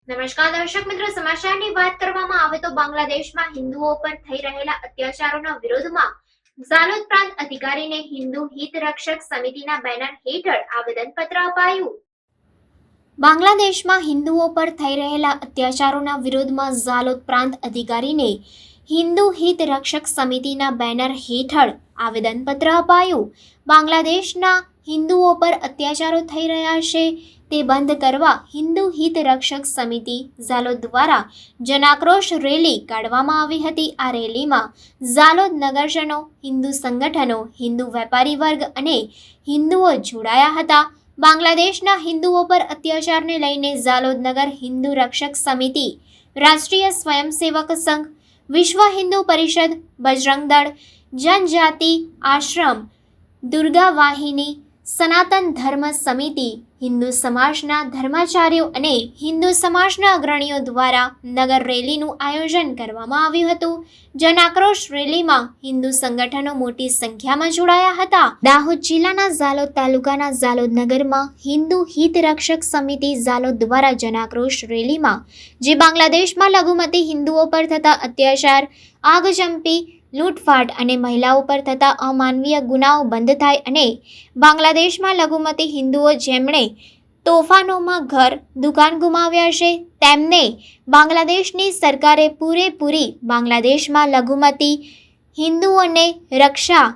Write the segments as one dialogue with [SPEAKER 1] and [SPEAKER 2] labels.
[SPEAKER 1] નમસ્કાર દર્શક મિત્રો, સમાચારની વાત કરવામાં આવે તો બાંગ્લાદેશમાં હિન્દુઓ પર થઈ રહેલા અત્યાચારોના વિરોધમાં ઝાલોદ પ્રાંત અધિકારીને હિન્દુ હિત રક્ષક સમિતિના બેનર હેઠળ આવેદનપત્ર અપાયું। બાંગ્લાદેશમાં હિન્દુઓ પર થઈ રહેલા અત્યાચારોના વિરોધમાં ઝાલોદ પ્રાંત અધિકારીને હિન્દુ હિત રક્ષક સમિતિના બેનર હેઠળ આવેદનપત્ર અપાયું। બાંગ્લાદેશના હિન્દુઓ પર અત્યાચારો થઈ રહ્યા છે તે બંધ કરવા હિન્દુ હિત રક્ષક સમિતિ ઝાલોદ દ્વારા જનાક્રોશ રેલી કાઢવામાં આવી હતી। આ રેલીમાં ઝાલોદ નગરજનો, હિન્દુ સંગઠનો, હિન્દુ વેપારી વર્ગ અને હિન્દુઓ જોડાયા હતા। બાંગ્લાદેશના હિન્દુઓ પર અત્યાચારને લઈને ઝાલોદ નગર હિન્દુ રક્ષક સમિતિ, રાષ્ટ્રીય સ્વયંસેવક સંઘ, વિશ્વ હિન્દુ પરિષદ, બજરંગ દળ, જનજાતિ આશ્રમ, દુર્ગા વાહિની, સનાતન ધર્મ સમિતિ, હિન્દુ સમાજના ધર્માચાર્યો અને હિન્દુ સમાજના અગ્રણીઓ દ્વારા નગર રેલીનું આયોજન કરવામાં આવ્યું હતું। જન આક્રોશ રેલીમાં હિન્દુ સંગઠનો મોટી સંખ્યામાં જોડાયા હતા। દાહોદ જિલ્લાના ઝાલોદ તાલુકાના ઝાલોદ નગરમાં હિન્દુ હિત રક્ષક સમિતિ ઝાલોદ દ્વારા જન આક્રોશ રેલીમાં જે બાંગ્લાદેશમાં લઘુમતી હિન્દુઓ પર થતા અત્યાચાર, આગજંપી, લૂંટફાટ અને મહિલાઓ પર થતા અમાનવીય ગુનાઓ બંધ થાય અને બાંગ્લાદેશમાં લઘુમતી હિન્દુઓ જેમણે તોફાનોમાં ઘર, દુકાન ગુમાવ્યા છે તેમને બાંગ્લાદેશની સરકારે પૂરેપૂરી બાંગ્લાદેશમાં લઘુમતી હિન્દુઓને રક્ષા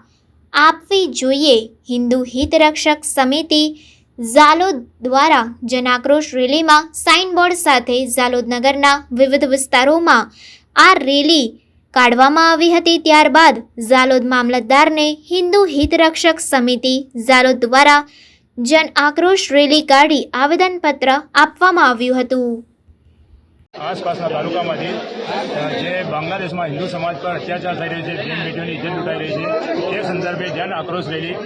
[SPEAKER 1] આપવી જોઈએ। હિન્દુ હિત રક્ષક સમિતિ ઝાલોદ દ્વારા જન આક્રોશ રેલીમાં સાઇનબોર્ડ સાથે ઝાલોદ નગરના વિવિધ વિસ્તારોમાં આ રેલી કાઢવામાં આવી હતી। ત્યારબાદ ઝાલોદ મામલતદારને હિન્દુ હિત રક્ષક સમિતિ ઝાલોદ દ્વારા જન આક્રોશ રેલી કાઢી આવેદનપત્ર આપવામાં આવ્યું હતું।
[SPEAKER 2] આસપાસના તાલુકામાંથી જે બાંગ્લાદેશમાં હિન્દુ સમાજ પર અત્યાચાર થઈ રહ્યો છે, બેન બેટીઓની ઇજ્જત લૂંટાઈ રહી છે, તે સંદર્ભે જન આક્રોશ રેલી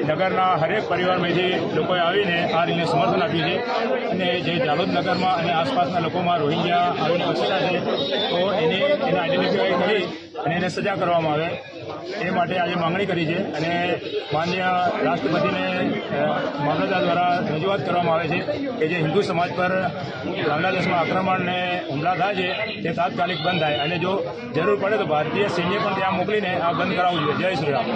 [SPEAKER 2] નગરના હરેક પરિવારમાંથી લોકોએ આવીને આ રેલીને સમર્થન આપ્યું છે। અને જે ઝાલોદ નગરમાં અને આસપાસના લોકોમાં રોહિંગ્યા આવીને વસેલા છે તો એને આઈડેન્ટિફાઈ કરી અને એને સજા કરવામાં આવે એ માટે આજે માંગણી કરી છે। અને માનનીય રાષ્ટ્રપતિને મામલતદાર દ્વારા રજૂઆત કરવામાં આવે છે કે જે હિન્દુ સમાજ પર બાંગ્લાદેશમાં આક્રમણને હુમલા થાય છે તે તાત્કાલિક બંધ થાય અને જો જરૂર પડે તો ભારતીય સૈન્ય પણ ત્યાં મોકલીને આ બંધ કરાવવું જોઈએ। જય શ્રી રામ।